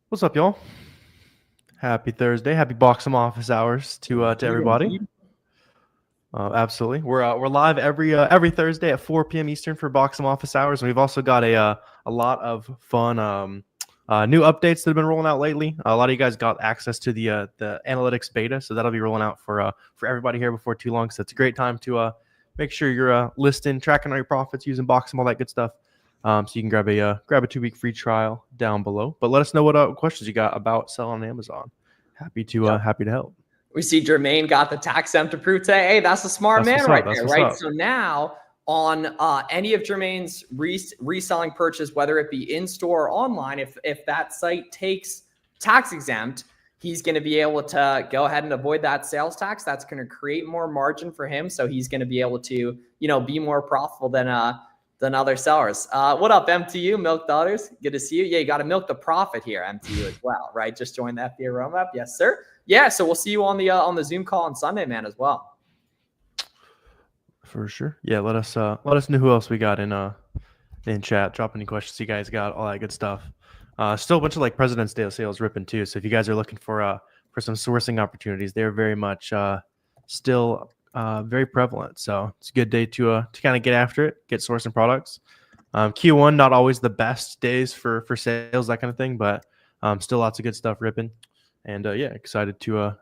What's up, y'all? Happy Thursday. Happy Boxem office hours to Indeed, everybody. indeed. Absolutely. We're live every Thursday at 4 p.m. Eastern for Boxem office hours, and we've also got a lot of fun new updates that have been rolling out lately. A lot of you guys got access to the analytics beta, so that'll be rolling out for everybody here before too long. So it's a great time to make sure you're listing, tracking all your profits using Boxem, all that good stuff. So you can grab a 2-week free trial down below. But let us know what questions you got about selling on Amazon. Happy to help. We see Jermaine got the tax exempt approved today. Hey, that's a smart That's man what's right up. That's there, what's right? up. So now on any of Jermaine's reselling purchase, whether it be in store or online, if that site takes tax exempt, he's going to be able to go ahead and avoid that sales tax. That's going to create more margin for him, so he's going to be able to, be more profitable than other sellers. What up, MTU? Milk Daughters? Good to see you. Yeah, you got to milk the profit here, MTU, as well, right? Just join the FBA Roadmap. Yes, sir. Yeah, so we'll see you on the Zoom call on Sunday, man, as well. For sure. Yeah, let us know who else we got in chat. Drop any questions you guys got, all that good stuff. Still a bunch of like President's Day sales ripping too. So if you guys are looking for some sourcing opportunities, they're very much still very prevalent. So it's a good day to kind of get after it, get sourcing products. Q1 not always the best days for sales, that kind of thing, but still lots of good stuff ripping. And yeah, excited to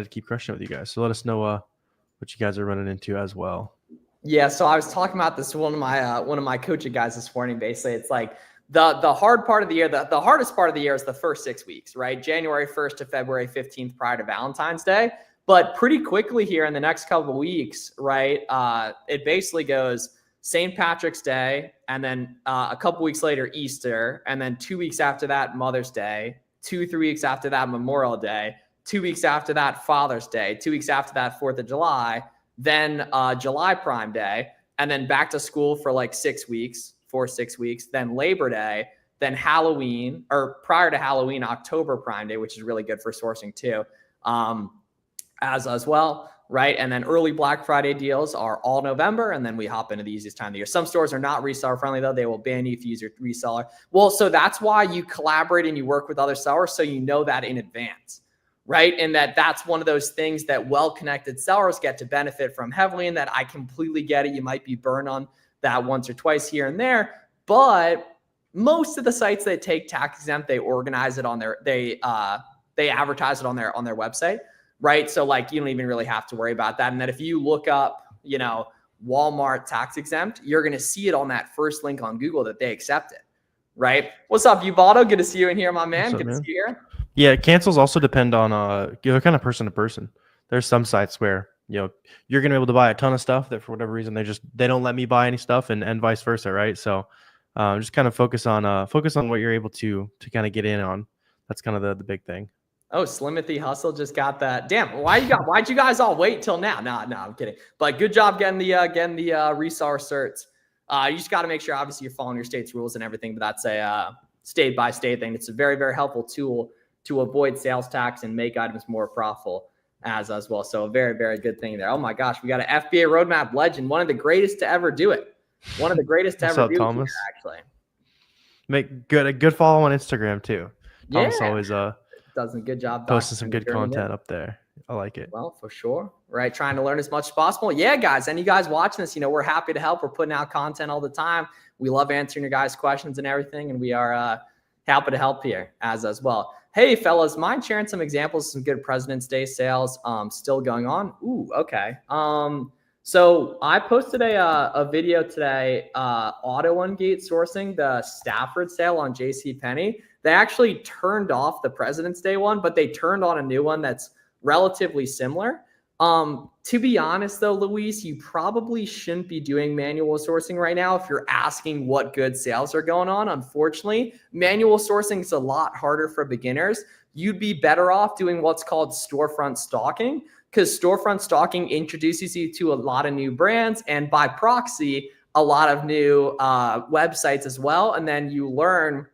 keep crushing it with you guys. So let us know what you guys are running into as well. Yeah, so I was talking about this one of my coaching guys this morning. Basically, it's like the hard part of the year. The hardest part of the year is the first 6 weeks, right? January 1st to February 15th, prior to Valentine's Day. But pretty quickly here in the next couple of weeks, right? It basically goes St. Patrick's Day, and then a couple weeks later Easter, and then 2 weeks after that Mother's Day, 2-3 weeks after that Memorial Day, 2 weeks after that Father's Day, 2 weeks after that 4th of July, then July Prime Day, and then back to school for like 6 weeks, 6 weeks, then Labor Day, then Halloween, or prior to Halloween, October Prime Day, which is really good for sourcing too, as well, right? And then early Black Friday deals are all November, and then we hop into the easiest time of the year. Some stores are not reseller friendly, though. They will ban you if you use your reseller. Well, so that's why you collaborate and you work with other sellers, so you know that in advance, right? And that's one of those things that well-connected sellers get to benefit from heavily, and that I completely get it. You might be burned on that once or twice here and there, but most of the sites that take tax exempt, they organize it on they advertise it on their website, right? So like you don't even really have to worry about that. And that if you look up, Walmart tax exempt, you're going to see it on that first link on Google that they accept it, right? What's up, Ubaldo? Good to see you in here, my man. Good to see you here. Yeah, cancels also depend on kind of person to person. There's some sites where you're gonna be able to buy a ton of stuff that for whatever reason they don't let me buy any stuff, and vice versa, right? So just kind of focus on what you're able to kind of get in on. That's kind of the big thing. Oh, Slimothy Hustle just got that. Damn, why'd you guys all wait till now? No, I'm kidding. But good job getting the reseller certs. You just got to make sure, obviously, you're following your state's rules and everything. But that's a state by state thing. It's a very, very helpful tool to avoid sales tax and make items more profitable as well. So a very, very good thing there. Oh my gosh, we got an FBA Roadmap legend, one of the greatest to ever do it. One of the greatest to ever do Thomas? it here, actually. Make a good follow on Instagram too. Thomas always does a good job posting some good content up there. I like it. Well, for sure. Right. Trying to learn as much as possible. Yeah, guys. Any guys watching this, we're happy to help. We're putting out content all the time. We love answering your guys' questions and everything. And we are happy to help here as well. Hey, fellas, mind sharing some examples of some good President's Day sales still going on? Ooh, okay. So I posted a video today, Auto Ungate sourcing the Stafford sale on JCPenney. They actually turned off the President's Day one, but they turned on a new one that's relatively similar. To be honest, though, Luis, you probably shouldn't be doing manual sourcing right now if you're asking what good sales are going on. Unfortunately, manual sourcing is a lot harder for beginners. You'd be better off doing what's called storefront stalking, because storefront stalking introduces you to a lot of new brands and by proxy, a lot of new websites as well. And then you learn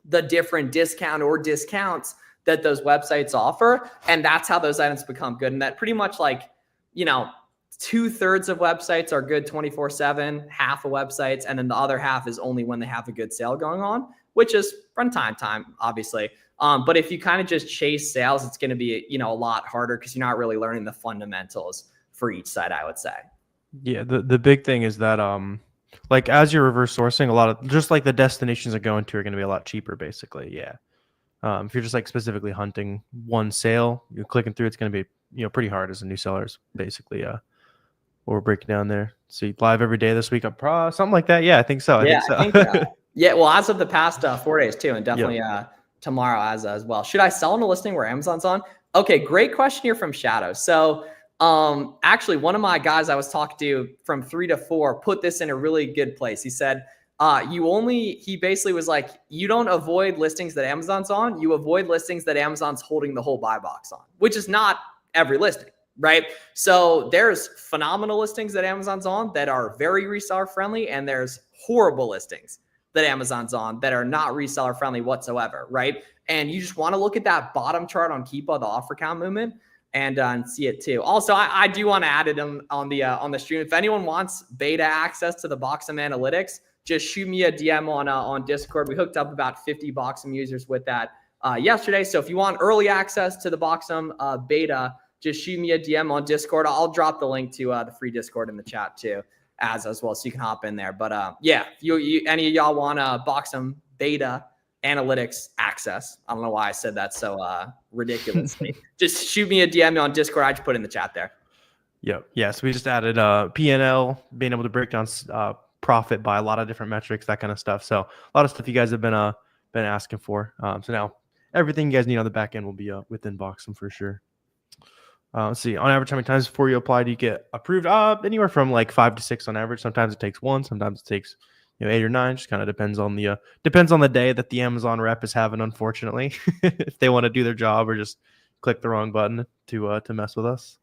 the different discounts that those websites offer. And that's how those items become good. And that pretty much 2/3 of websites are good 24/7, half of websites, and then the other half is only when they have a good sale going on, which is from time, obviously. But if you kind of just chase sales, it's going to be, a lot harder because you're not really learning the fundamentals for each side, I would say. Yeah, the big thing is that like as you're reverse sourcing, a lot of just like the destinations you're going to are going to be a lot cheaper, basically. Yeah. If you're just like specifically hunting one sale, you're clicking through, it's going to be pretty hard as a new seller, is basically what we're breaking down there. So you live every day this week, something like that. Yeah, I think so. Yeah, I think so. yeah. Well, as of the past 4 days too, and definitely tomorrow as well. Should I sell on a listing where Amazon's on? Okay, great question here from Shadow. So actually, one of my guys I was talking to from 3 to 4 put this in a really good place. He said, he basically was like, you don't avoid listings that Amazon's on, you avoid listings that Amazon's holding the whole buy box on, which is not every listing, right? So there's phenomenal listings that Amazon's on that are very reseller friendly, and there's horrible listings that Amazon's on that are not reseller friendly whatsoever, right? And you just want to look at that bottom chart on Keepa, the offer count movement, and see it too. Also, I do want to add it on the stream. If anyone wants beta access to the Boxem analytics, just shoot me a DM on Discord. We hooked up about 50 Boxem users with that yesterday. So if you want early access to the Boxem beta, just shoot me a DM on Discord. I'll drop the link to the free Discord in the chat too, as well, so you can hop in there. But yeah, if any of y'all want Boxem beta analytics access, I don't know why I said that so ridiculously. Just shoot me a DM on Discord. I just put it in the chat there. Yep. Yeah. So we just added P&L, being able to break down profit by a lot of different metrics, that kind of stuff. So a lot of stuff you guys have been asking for. So now everything you guys need on the back end will be within Boxem for sure. Let's see. On average, how many times before you apply do you get approved? Anywhere from like 5 to 6 on average. Sometimes it takes 1. Sometimes it takes 8 or 9. Just kind of depends on the day that the Amazon rep is having. Unfortunately, if they want to do their job or just click the wrong button to mess with us.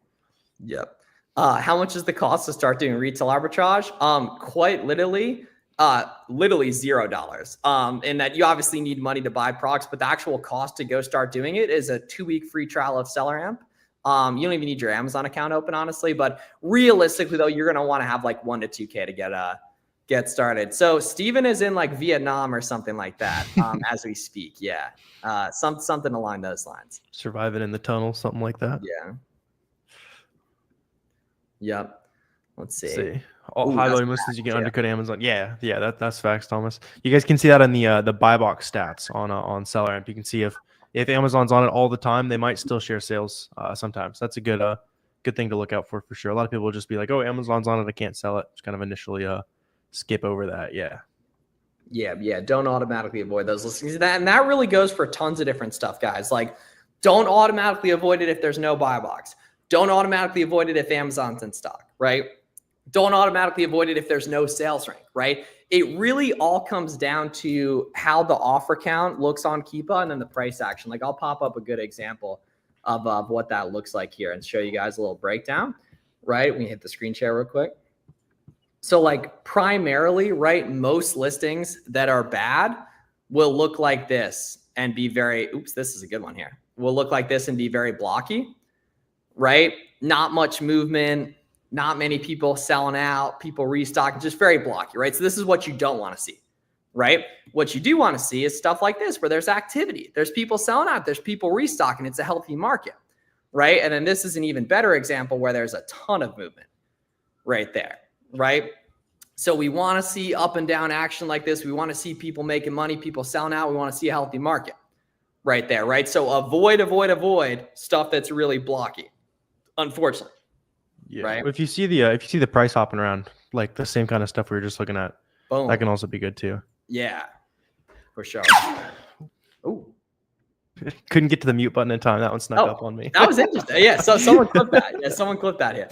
Yep. How much is the cost to start doing retail arbitrage? Quite literally $0. And that you obviously need money to buy products, but the actual cost to go start doing it is a 2-week free trial of SellerAmp. You don't even need your Amazon account open, honestly, but realistically though, you're going to want to have like 1 to 2K to get started. So Steven is in like Vietnam or something like that as we speak. Yeah. Something along those lines. Surviving in the tunnel, something like that. Yeah. Yep. Let's see. All high volume listings you can undercut Amazon. Yeah, that's facts, Thomas. You guys can see that in the buy box stats on SellerAmp. You can see if Amazon's on it all the time, they might still share sales sometimes. That's a good thing to look out for sure. A lot of people will just be like, oh, Amazon's on it, I can't sell it. Just kind of initially skip over that. Yeah. Don't automatically avoid those listings. And that really goes for tons of different stuff, guys. Like, don't automatically avoid it if there's no buy box. Don't automatically avoid it if Amazon's in stock, right? Don't automatically avoid it if there's no sales rank, right? It really all comes down to how the offer count looks on Keepa and then the price action. Like, I'll pop up a good example of what that looks like here and show you guys a little breakdown, right? We can hit the screen share real quick. So like primarily, right, most listings that are bad will look like this and be very, this is a good one here. Will look like this and be very blocky, right? Not much movement, not many people selling out, people restocking, just very blocky, right? So this is what you don't want to see, right? What you do want to see is stuff like this, where there's activity, there's people selling out, there's people restocking, it's a healthy market, right? And then this is an even better example where there's a ton of movement right there, right? So we want to see up and down action like this. We want to see people making money, people selling out. We want to see a healthy market right there, right? So avoid stuff that's really blocky, unfortunately. Yeah. Right. If you see the price hopping around, like the same kind of stuff we were just looking at, boom, that can also be good too. Yeah, for sure. Oh, couldn't get to the mute button in time. That one snuck up on me. That was interesting. Yeah, so someone clipped that. Yeah, someone clipped that here.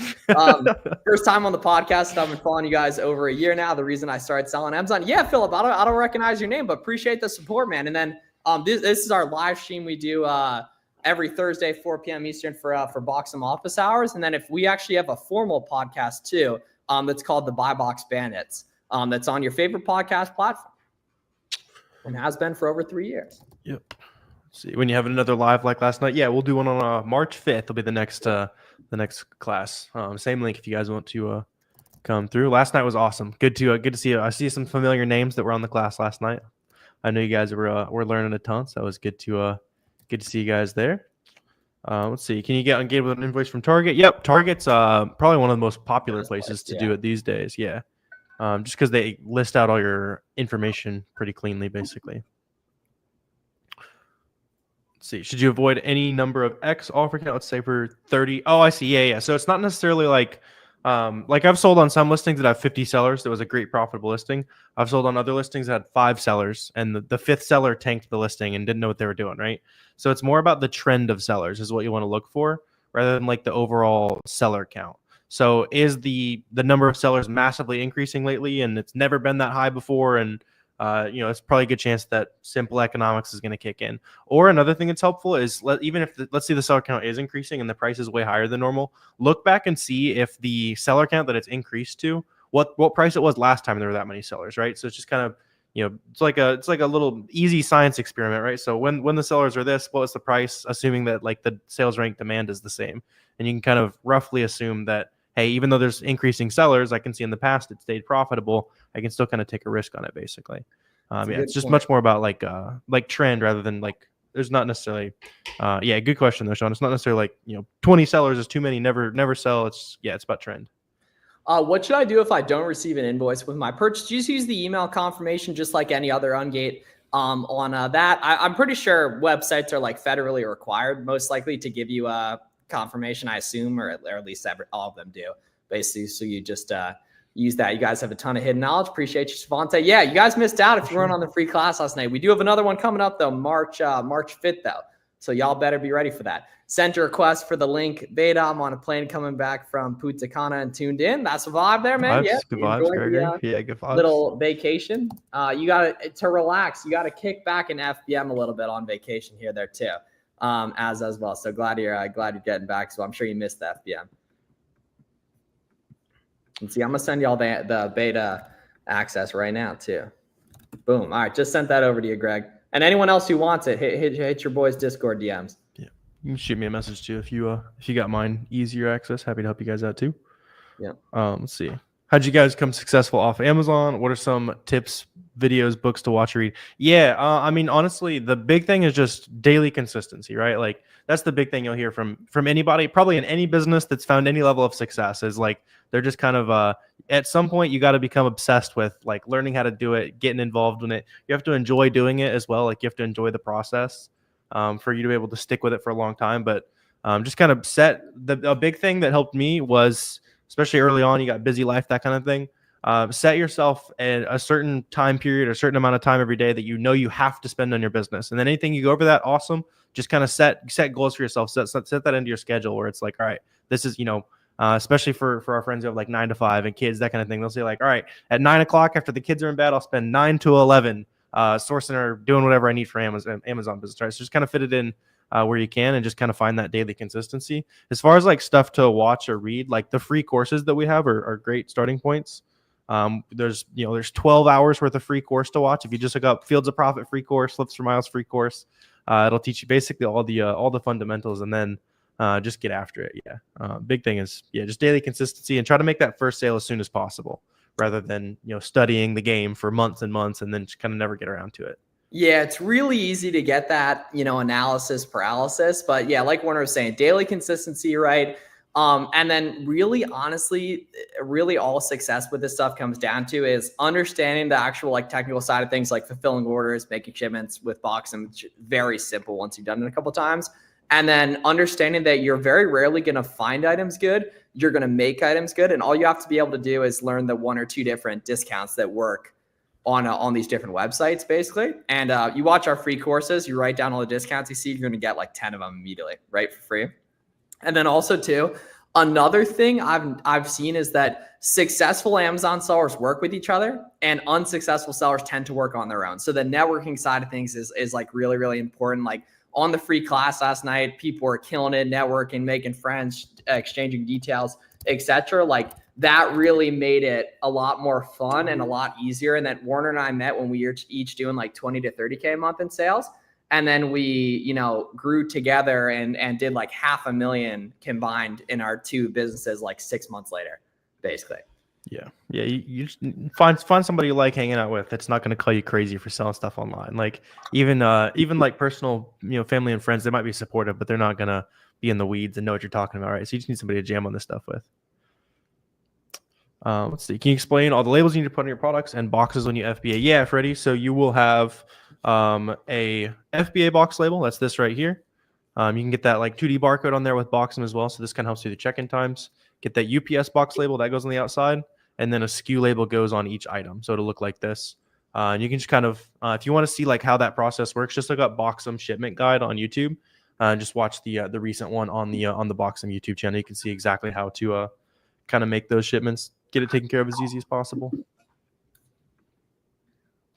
First time on the podcast. I've been following you guys over a year now. The reason I started selling Amazon. Yeah, Philip, I don't recognize your name, but appreciate the support, man. And then this is our live stream we do every Thursday, 4 p.m. Eastern for Boxem office hours. And then if we actually have a formal podcast too, that's called the Buy Box Bandits. That's on your favorite podcast platform and has been for over 3 years. Yep. See, when you have another live like last night, yeah, we'll do one on March 5th. It'll be the next class. Same link if you guys want to come through. Last night was awesome. Good to see you. I see some familiar names that were on the class last night. I know you guys were learning a ton, so it was good to see you guys there. Let's see. Can you get engaged with an invoice from Target? Yep, Target's probably one of the most popular places to do it these days. Yeah, just because they list out all your information pretty cleanly, basically. Let's see. Should you avoid any number of X offer count? Let's say for 30. Oh, I see. Yeah. So it's not necessarily like I've sold on some listings that have 50 sellers. That was a great profitable listing. I've sold on other listings that had 5 sellers, and the 5th seller tanked the listing and didn't know what they were doing. Right. So it's more about the trend of sellers is what you want to look for, rather than like the overall seller count. So is the number of sellers massively increasing lately, and it's never been that high before, and it's probably a good chance that simple economics is going to kick in. Or another thing that's helpful is even if let's say the seller count is increasing and the price is way higher than normal, look back and see if the seller count that it's increased to, what price it was last time there were that many sellers, right? So it's just kind of, it's like a little easy science experiment, right? So when the sellers are this, what's the price, assuming that like the sales rank demand is the same, and you can kind of roughly assume that, hey, even though there's increasing sellers, I can see in the past it stayed profitable. I can still kind of take a risk on it, basically. It's just much more about like trend rather than like there's not necessarily. Good question though, Sean. It's not necessarily like 20 sellers is too many. Never sell. It's about trend. What should I do if I don't receive an invoice with my purchase? Just use the email confirmation, just like any other ungate. On that, I'm pretty sure websites are like federally required, most likely to give you a confirmation, I assume, or at least all of them do, basically. So you just use that. You guys have a ton of hidden knowledge. Appreciate you, Savante. Yeah, you guys missed out if you weren't on the free class last night. We do have another one coming up though, March 5th though. So y'all better be ready for that. Sent a request for the link beta. I'm on a plane coming back from Punta Cana and tuned in. That's a vibe there, man. Yeah, good vibes, Gregory. Good vibes. Little vacation. You got to relax. You got to kick back in FBM a little bit on vacation here, there too, as well. So glad you're getting back. So I'm sure you missed the FBM. Let's see. I'm gonna send y'all the beta access right now too. Boom. All right, just sent that over to you, Greg. And anyone else who wants it, hit your boys' Discord DMs. Yeah, you can shoot me a message too if you got mine easier access. Happy to help you guys out too. Yeah. Let's see. How'd you guys become successful off Amazon? What are some tips, videos, books to watch or read? Yeah, I mean, honestly, the big thing is just daily consistency, right? Like that's the big thing you'll hear from anybody, probably in any business that's found any level of success, is like they're just kind of at some point you got to become obsessed with like learning how to do it, getting involved in it. You have to enjoy doing it as well. Like you have to enjoy the process for you to be able to stick with it for a long time. But just kind of a big thing that helped me was, especially early on, you got busy life, that kind of thing. Set yourself a certain time period, a certain amount of time every day that you have to spend on your business. And then anything you go over that, awesome. Just kind of set goals for yourself. Set that into your schedule where it's like, all right, this is, especially for our friends who have like 9 to 5 and kids, that kind of thing. They'll say like, all right, at 9 o'clock after the kids are in bed, I'll spend 9 to 11 sourcing or doing whatever I need for Amazon business, right? So just kind of fit it in where you can and just kind of find that daily consistency. As far as like stuff to watch or read, like the free courses that we have are great starting points. There's 12 hours worth of free course to watch. If you just look up Fields of Profit free course, Flips for Miles free course, it'll teach you basically all the fundamentals, and then just get after it. Yeah. Big thing is just daily consistency and try to make that first sale as soon as possible, rather than studying the game for months and months and then just kind of never get around to it. Yeah, it's really easy to get that, analysis paralysis. But yeah, like Warner was saying, daily consistency, right? And then really, honestly, really all success with this stuff comes down to is understanding the actual like technical side of things, like fulfilling orders, making shipments with Boxem. Very simple once you've done it a couple of times. And then understanding that you're very rarely going to find items good. You're going to make items good. And all you have to be able to do is learn the 1 or 2 different discounts that work on these different websites, basically. And you watch our free courses, you write down all the discounts you see, you're going to get like 10 of them immediately, right, for free. And then also too, another thing I've seen is that successful Amazon sellers work with each other and unsuccessful sellers tend to work on their own. So the networking side of things is like really, really important. Like on the free class last night, people were killing it, networking, making friends, exchanging details, etc. Like that really made it a lot more fun and a lot easier. And then Warner and I met when we were each doing like 20 to 30K a month in sales. And then we, grew together and did like $500,000 combined in our 2 businesses like 6 months later, basically. Yeah. Yeah. You just find somebody you like hanging out with that's not going to call you crazy for selling stuff online. Like even like personal, family and friends, they might be supportive, but they're not going to be in the weeds and know what you're talking about, right? So you just need somebody to jam on this stuff with. Let's see. Can you explain all the labels you need to put on your products and boxes when you FBA? Yeah, Freddie. So you will have a FBA box label. That's this right here. You can get that like 2D barcode on there with Boxem as well. So this kind of helps you the check-in times. Get that UPS box label that goes on the outside, and then a SKU label goes on each item. So it'll look like this. And you can just kind of, if you want to see like how that process works, just look up Boxem shipment guide on YouTube. Just watch the recent one on the Boxem YouTube channel. You can see exactly how to kind of make those shipments, get it taken care of as easy as possible.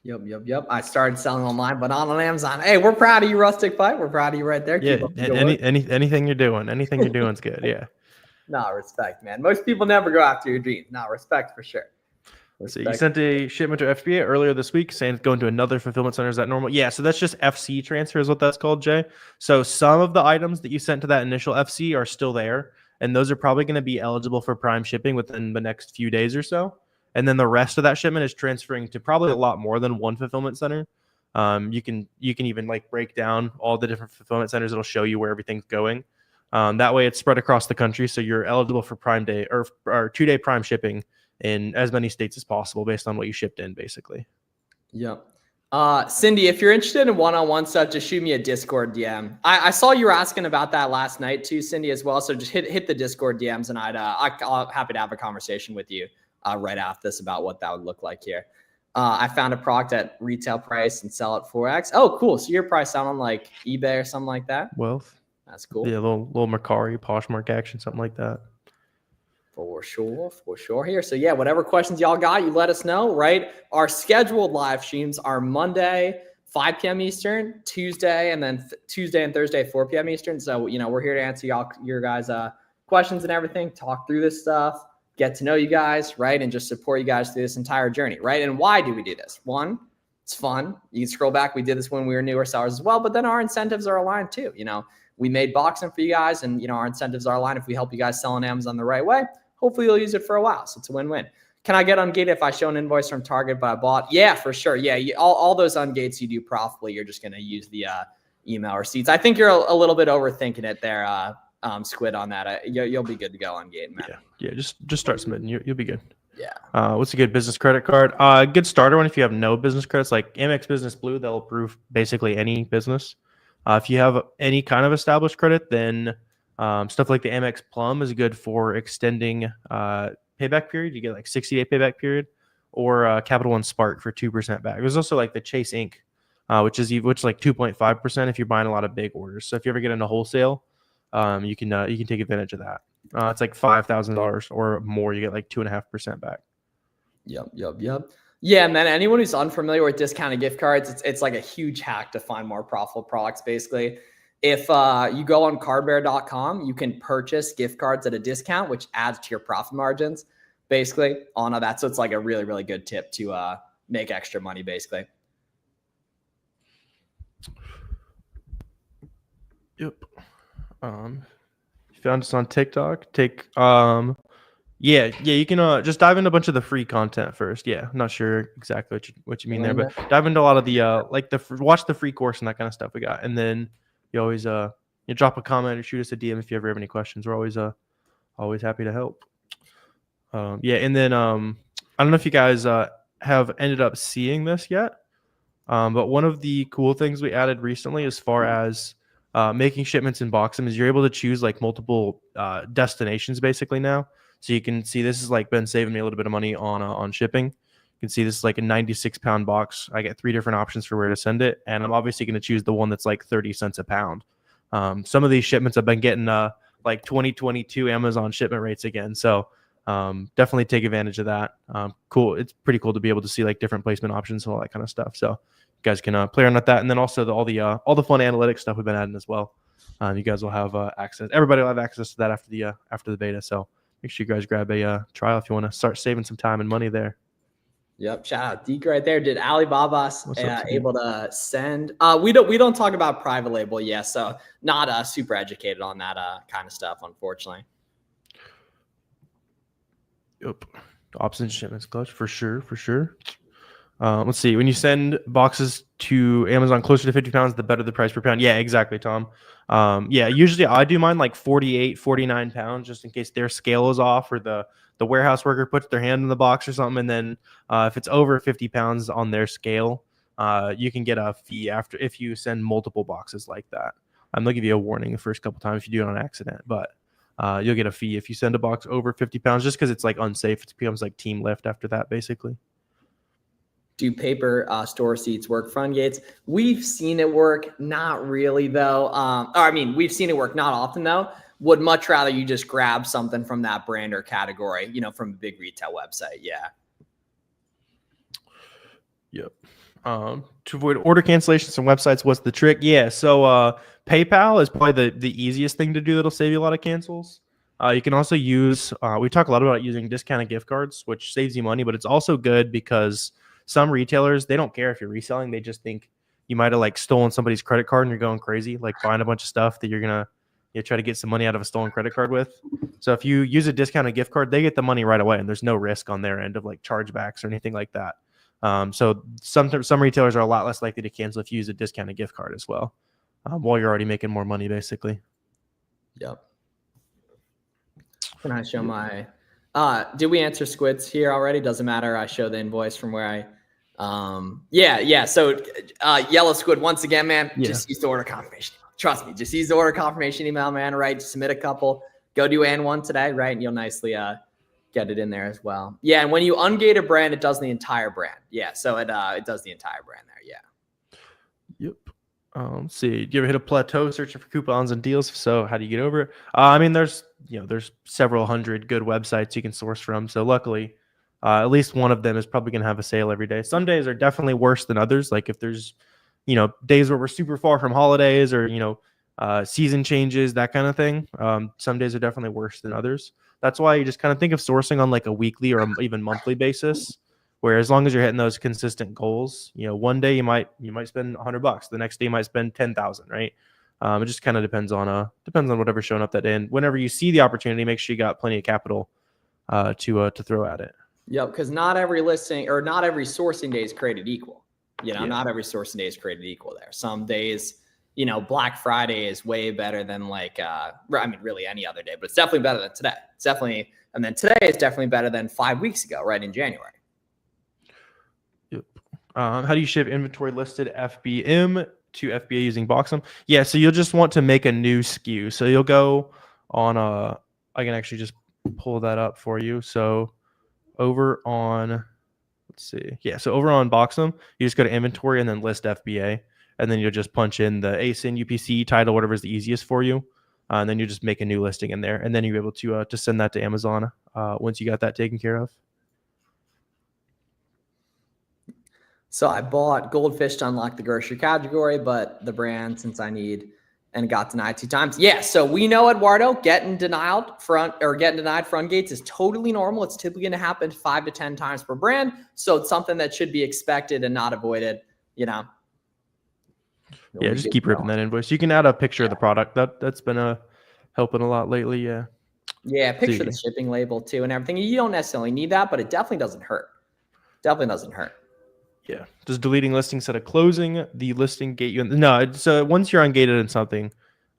Yep. I started selling online, but on Amazon. Hey, we're proud of you, Rustic Pipe. We're proud of you right there. Yeah, anything you're doing is good. Yeah. No, respect, man. Most people never go after your dreams. No, respect for sure. So you sent a shipment to FBA earlier this week saying it's going to another fulfillment center. Is that normal? Yeah, so that's just FC transfer is what that's called, Jay. So some of the items that you sent to that initial FC are still there, and those are probably going to be eligible for prime shipping within the next few days or so. And then the rest of that shipment is transferring to probably a lot more than one fulfillment center. You can even like break down all the different fulfillment centers. It'll show you where everything's going. That way it's spread across the country, so you're eligible for Prime Day or 2-day Prime shipping in as many states as possible based on what you shipped in, basically. Yep. Cindy, if you're interested in one-on-one stuff, just shoot me a Discord DM. I saw you were asking about that last night too, Cindy, as well. So just hit the Discord DMs, and I'm happy to have a conversation with you right after this about what that would look like here. I found a product at retail price and sell it 4x. Oh, cool. So your price out on like eBay or something like that? Wealth. That's cool. Yeah, little Mercari, Poshmark action, something like that. For sure here. So yeah, whatever questions y'all got, you let us know, right? Our scheduled live streams are Monday, 5 p.m. Eastern, Tuesday, and then Tuesday and Thursday, 4 p.m. Eastern. So, we're here to answer your guys' questions and everything, talk through this stuff, get to know you guys, right? And just support you guys through this entire journey, right? And why do we do this? One, it's fun. You can scroll back. We did this when we were newer sellers as well, but then our incentives are aligned too. We made Boxem for you guys, and, our incentives are aligned. If we help you guys sell on Amazon the right way, hopefully you'll use it for a while. So it's a win-win. Can I get ungated if I show an invoice from Target but I bought? Yeah, for sure. Yeah, all those ungates you do profitably, you're just going to use the email receipts. I think you're a little bit overthinking it there, Squid, on that. You'll be good to go ungated, man. Yeah. Just start submitting. You'll be good. Yeah. What's a good business credit card? Good starter one if you have no business credits, like Amex Business Blue, they'll approve basically any business. If you have any kind of established credit, then stuff like the Amex Plum is good for extending payback period. You get like 60-day payback period, or Capital One Spark for 2% back. There's also like the Chase Inc., which is like 2.5% if you're buying a lot of big orders. So if you ever get into wholesale, you can take advantage of that. It's like $5,000 or more. You get like 2.5% back. Yep. Yeah, man. Anyone who's unfamiliar with discounted gift cards, it's like a huge hack to find more profitable products. Basically, if you go on cardbear.com, you can purchase gift cards at a discount, which adds to your profit margins, basically, on that. So it's like a really, really good tip to make extra money, basically. Yep. You found us on TikTok. Yeah, you can just dive into a bunch of the free content first. Yeah, I'm not sure exactly what you mean there, but dive into a lot of the watch the free course and that kind of stuff we got, and then you always you drop a comment or shoot us a DM if you ever have any questions. We're always happy to help. And then I don't know if you guys have ended up seeing this yet, but one of the cool things we added recently as far as making shipments in Boxem is you're able to choose like multiple destinations basically now. So you can see this has like been saving me a little bit of money on shipping. You can see this is like a 96-pound box. I get 3 different options for where to send it, and I'm obviously going to choose the one that's like 30 cents a pound. Some of these shipments I've been getting like 2022 Amazon shipment rates again. So definitely take advantage of that. Cool. It's pretty cool to be able to see like different placement options and all that kind of stuff. So you guys can play around with that, and then also all the fun analytics stuff we've been adding as well. You guys will have access. Everybody will have access to that after the beta. So make sure you guys grab a trial if you want to start saving some time and money there. Yep. Shout out Deke right there. Did Alibaba's able to send? We don't talk about private label yet, so not super educated on that kind of stuff, unfortunately. Yep. Option shipments clutch for sure, for sure. Let's see. When you send boxes to Amazon closer to 50 pounds, the better the price per pound. Yeah, exactly, Tom. Yeah, usually I do mine like 48, 49 pounds just in case their scale is off or the warehouse worker puts their hand in the box or something. And then if it's over 50 pounds on their scale, you can get a fee after if you send multiple boxes like that. They'll give you a warning the first couple times if you do it on accident, but you'll get a fee if you send a box over 50 pounds just because it's like unsafe. It becomes like team lift after that, basically. Do paper store receipts work front gates? We've seen it work, not really though. We've seen it work not often though. Would much rather you just grab something from that brand or category, from a big retail website. Yeah. Yep. To avoid order cancellations on websites, what's the trick? Yeah, so PayPal is probably the easiest thing to do that'll save you a lot of cancels. You can also use, we talk a lot about using discounted gift cards, which saves you money, but it's also good because some retailers, they don't care if you're reselling. They just think you might have like stolen somebody's credit card and you're going crazy, like buying a bunch of stuff that you're going to try to get some money out of a stolen credit card with. So if you use a discounted gift card, they get the money right away and there's no risk on their end of like chargebacks or anything like that. So some retailers are a lot less likely to cancel if you use a discounted gift card as well, while you're already making more money, basically. Yep. Can I show my? Did we answer squids here already? Doesn't matter. I show the invoice from where I. Yeah. So yellow squid once again, man. Yeah. Just use the order confirmation. Trust me. Just use the order confirmation email, man. Right. Just submit a couple. Go do one today, right? And you'll nicely get it in there as well. Yeah, and when you ungate a brand, it does the entire brand. Yeah, so it does the entire brand there. Yeah. Yep. Let's see. Do you ever hit a plateau searching for coupons and deals? So how do you get over it? There's several hundred good websites you can source from. So luckily, at least one of them is probably going to have a sale every day. Some days are definitely worse than others. Like if there's, days where we're super far from holidays or, season changes, that kind of thing. Some days are definitely worse than others. That's why you just kind of think of sourcing on like a weekly or even monthly basis, where as long as you're hitting those consistent goals, one day you might spend $100. The next day you might spend 10,000, right? It just kind of depends on whatever's showing up that day. And whenever you see the opportunity, make sure you got plenty of capital to throw at it. Yep, because not every listing or not every sourcing day is created equal. Not every sourcing day is created equal there. Some days, Black Friday is way better than really any other day, but it's definitely better than today. And then today is definitely better than 5 weeks ago, right in January. Yep. How do you ship inventory listed FBM to FBA using Boxem? Yeah, so you'll just want to make a new SKU. So you'll go on I can actually just pull that up for you. So over on, so over on Boxem, you just go to inventory and then list FBA. And then you'll just punch in the ASIN, UPC, title, whatever is the easiest for you. And then you just make a new listing in there. And then you're able to send that to Amazon once you got that taken care of. So I bought Goldfish to unlock the grocery category, but the brand, since I need, and got denied 2 times. Yeah, so we know, Eduardo, getting denied front gates is totally normal. It's typically going to happen 5 to 10 times per brand. So it's something that should be expected and not avoided, Yeah, just keep ripping that invoice. You can add a picture of the product. That's been helping a lot lately. Yeah. Yeah, picture the shipping label too and everything. You don't necessarily need that, but it definitely doesn't hurt. Yeah, just deleting listing instead of closing the listing gate you. No, so once you're ungated in something,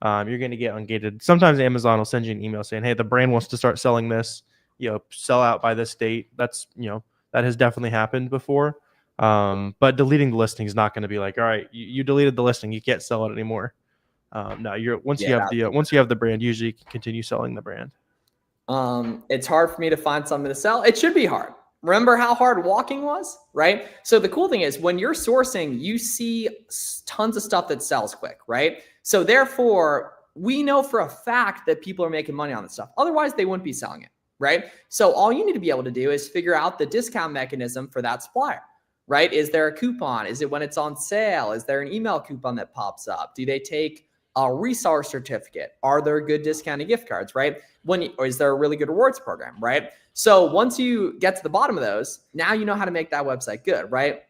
you're going to get ungated. Sometimes Amazon will send you an email saying, "Hey, the brand wants to start selling this. Sell out by this date." That's that has definitely happened before. But deleting the listing is not going to be like, all right, you deleted the listing, you can't sell it anymore. No, once you have the brand, usually you can continue selling the brand. It's hard for me to find something to sell. It should be hard. Remember how hard walking was, right? So the cool thing is when you're sourcing, you see tons of stuff that sells quick, right? So therefore, we know for a fact that people are making money on this stuff. Otherwise, they wouldn't be selling it, right? So all you need to be able to do is figure out the discount mechanism for that supplier. Right? Is there a coupon? Is it when it's on sale? Is there an email coupon that pops up? Do they take a reseller certificate? Are there good discounted gift cards, right? Or is there a really good rewards program, right? So once you get to the bottom of those, now you know how to make that website good, right?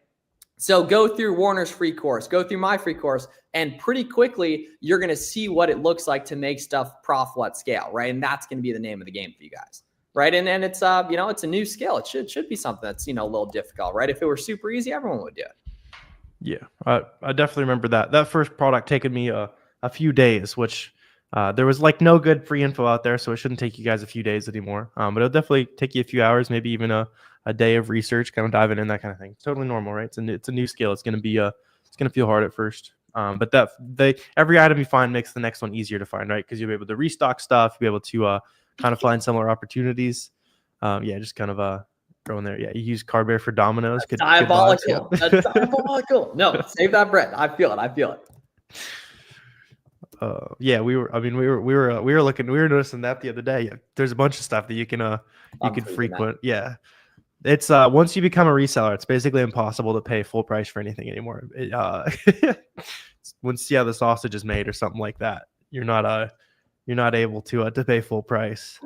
So go through Warner's free course, go through my free course, and pretty quickly, you're going to see what it looks like to make stuff profitable at scale, right? And that's going to be the name of the game for you guys. right? And it's it's a new skill. It should be something that's a little difficult, right? If it were super easy, everyone would do it. Yeah, I definitely remember that first product taking me a few days, which there was like no good free info out there, so it shouldn't take you guys a few days anymore. But it'll definitely take you a few hours, maybe even a day of research, kind of diving in, that kind of thing. It's totally normal, right? It's a new skill. It's gonna be it's gonna feel hard at first. But every item you find makes the next one easier to find, right? Because you'll be able to restock stuff, you'll be able to kind of find similar opportunities. Just kind of throw in there. Yeah, you use Carbear for dominoes. That's diabolical. That's diabolical. No, save that bread. I feel it. We were noticing that the other day. Yeah, there's a bunch of stuff that you can frequent. Yeah. It's once you become a reseller, it's basically impossible to pay full price for anything anymore. Once the sausage is made or something like that, you're not able to pay full price.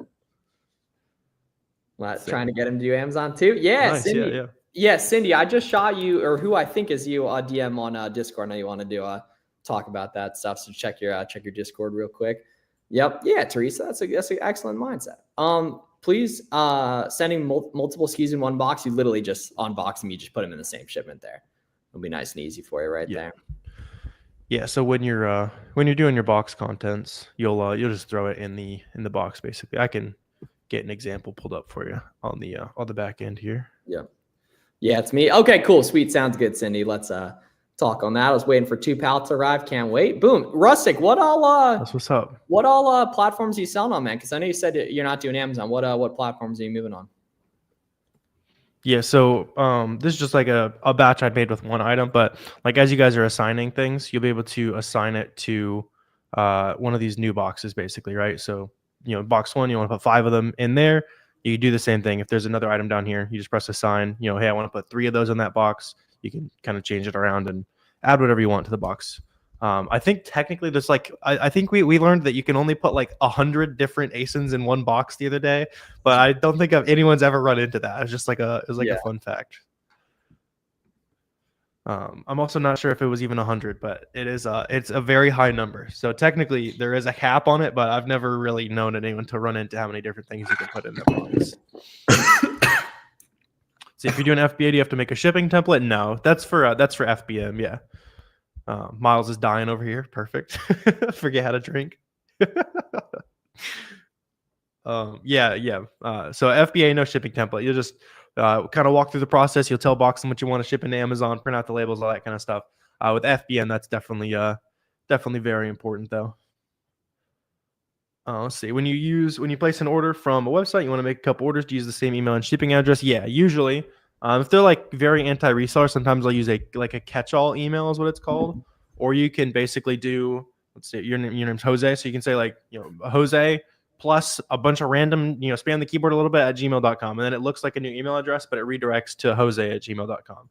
Trying to get him to do Amazon too. Yeah, nice. Cindy. Yeah, Cindy. I just shot you, or who I think is you, a DM on Discord. I know you want to do talk about that stuff. So check your Discord real quick. Yep. Yeah, Teresa. That's an excellent mindset. Please sending multiple SKUs in one box. You literally just unbox them. You just put them in the same shipment there. It'll be nice and easy for you there. Yeah. So when you're doing your box contents, you'll just throw it in the box. Basically, I can get an example pulled up for you on the back end here. Yeah, it's me. Okay, cool. Sweet. Sounds good, Cindy. Let's talk on that. I was waiting for 2 pallets to arrive. Can't wait. Boom. Rustic, what all that's what's up. What all platforms are you selling on, man? Because I know you said you're not doing Amazon. What platforms are you moving on? Yeah, so this is just like a batch I made with one item, but like as you guys are assigning things, you'll be able to assign it to one of these new boxes, basically, right? So box 1, you want to put 5 of them in there. You do the same thing. If there's another item down here, you just press assign. Hey, I want to put 3 of those in that box. You can kind of change it around and add whatever you want to the box. I think technically there's I think we learned that you can only put like 100 different ASINs in one box the other day, but I don't think anyone's ever run into that. It's just like a fun fact. I'm also not sure if it was even 100, but it's a very high number. So technically there is a cap on it, but I've never really known anyone to run into how many different things you can put in the box. So if you're doing FBA, do you have to make a shipping template? No, that's for FBM. Yeah. Miles is dying over here. Perfect. Forget how to drink. So FBA, no shipping template. You'll just kind of walk through the process. You'll tell Boxem what you want to ship into Amazon, print out the labels, all that kind of stuff. With FBM, that's definitely very important though. Let's see. When you place an order from a website, you want to make a couple orders to use the same email and shipping address. Yeah, usually. If they're like very anti-reseller, sometimes I'll use a catch-all email is what it's called. Or you can basically do, let's say your name's Jose, so you can say like Jose plus a bunch of random spam the keyboard a little bit at gmail.com, and then it looks like a new email address, but it redirects to Jose@gmail.com.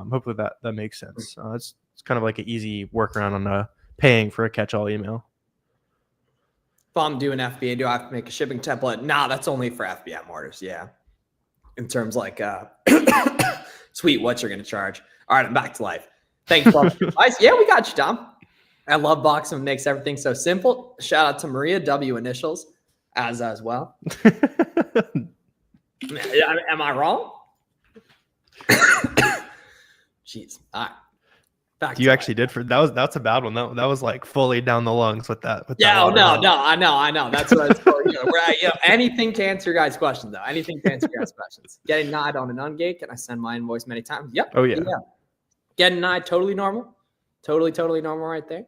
Hopefully that makes sense. It's kind of like an easy workaround on paying for a catch-all email. If I'm doing FBA, do I have to make a shipping template? Nah, that's only for FBM orders. Yeah. In terms like, sweet, what you're going to charge. All right, I'm back to life. Thanks, brother. Yeah, we got you, Tom. I love Boxem. Makes everything so simple. Shout out to Maria, W initials, as well. Am I wrong? Jeez. All right. You actually did that's a bad one. That was like fully down the lungs with that. No, I know. That's what it's for. Anything to answer your guys' questions though. Anything to answer your guys' questions. Getting denied on an ungate. Can I send my invoice many times? Yep. Oh yeah. Getting denied, totally normal. Totally normal right there.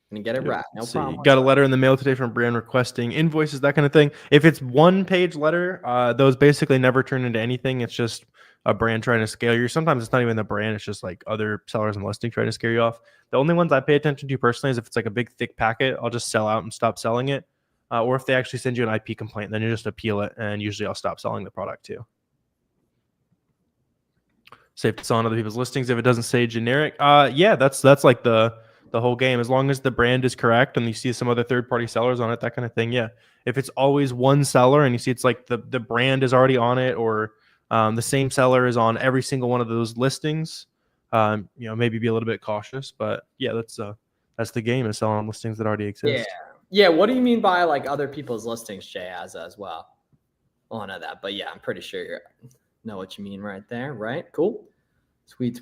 And get it right. No problem. Got a letter in the mail today from a brand requesting invoices, that kind of thing. If it's 1-page letter, those basically never turn into anything. It's just a brand trying to scale you. Sometimes it's not even the brand. It's just like other sellers and listings trying to scare you off. The only ones I pay attention to personally is if it's like a big, thick packet, I'll just sell out and stop selling it. Or if they actually send you an IP complaint, then you just appeal it. And usually I'll stop selling the product too. Safe to sell on other people's listings if it doesn't say generic. Yeah, that's like the whole game. As long as the brand is correct and you see some other third-party sellers on it, that kind of thing. Yeah. If it's always one seller and you see it's like the brand is already on it, or the same seller is on every single one of those listings, maybe be a little bit cautious. But yeah, that's the game, is selling listings that already exist. Yeah. What do you mean by like other people's listings, Jay, as well? on that. But yeah, I'm pretty sure you know what you mean right there. Right? Cool. Sweet.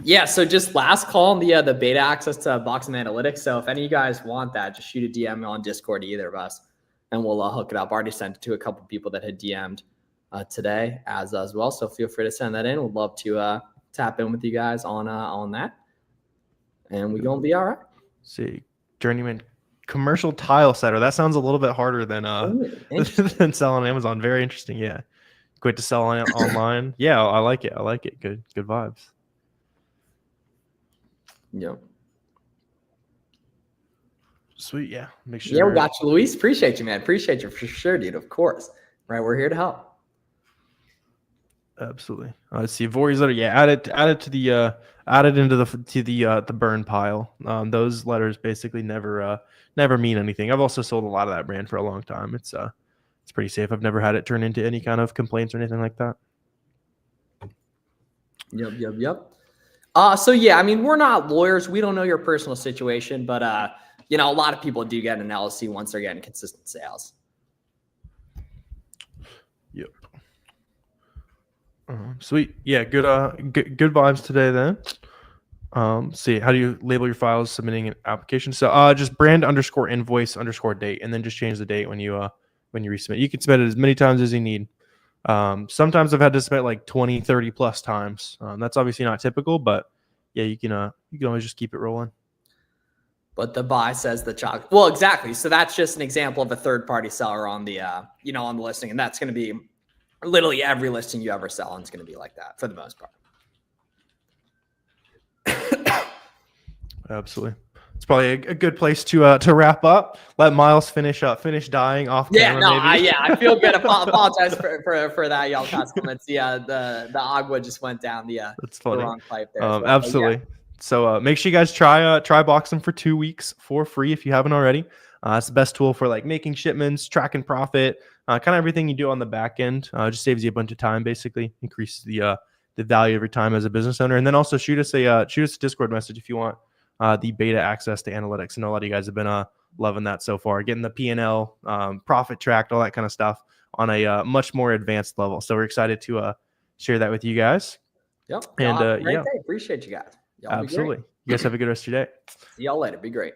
Yeah. So just last call on the beta access to Boxem Analytics. So if any of you guys want that, just shoot a DM on Discord to either of us, and we'll hook it up. I already sent it to a couple of people that had DM'd today as well. So feel free to send that in. We'd love to tap in with you guys on that, and we're gonna be all right. See, journeyman commercial tile setter. That sounds a little bit harder than than selling on Amazon. Very interesting. Yeah, great to sell on online. Yeah, I like it. Good vibes. Yep. Sweet. Yeah. Make sure. Yeah, we got you, Luis. Appreciate you, man. Appreciate you for sure, dude. Of course. Right. We're here to help. Absolutely. Let's see. Vory's letter. Yeah. Add it to the into the burn pile. Those letters basically never mean anything. I've also sold a lot of that brand for a long time. It's pretty safe. I've never had it turn into any kind of complaints or anything like that. Yep. So yeah, I mean, we're not lawyers. We don't know your personal situation, but a lot of people do get an LLC once they're getting consistent sales. Yep. Sweet. Yeah. Good vibes today then. See, how do you label your files submitting an application? So just brand _ invoice _ date, and then just change the date when you resubmit. You can submit it as many times as you need. Sometimes I've had to submit like 20, 30 plus times. That's obviously not typical, but yeah, you can always just keep it rolling. But the buy says the chocolate. Well, exactly. So that's just an example of a third-party seller on the on the listing, and that's going to be literally every listing you ever sell, and it's going to be like that for the most part. Absolutely. It's probably a good place to wrap up. Let Miles finish dying off camera. I feel good. Apologize for that, y'all. Comments. The agua just went down the wrong pipe there. Absolutely. So make sure you guys try Boxem for 2 weeks for free if you haven't already. It's the best tool for like making shipments, tracking profit, kind of everything you do on the back end. Just saves you a bunch of time, basically increases the value of your time as a business owner. And then also shoot us a Discord message if you want the beta access to analytics. I know a lot of you guys have been loving that so far, getting the P&L, profit tracked, all that kind of stuff on a much more advanced level. So we're excited to share that with you guys. Yep. And yeah, appreciate you guys. Absolutely. You guys have a good rest of your day. See y'all later. Be great.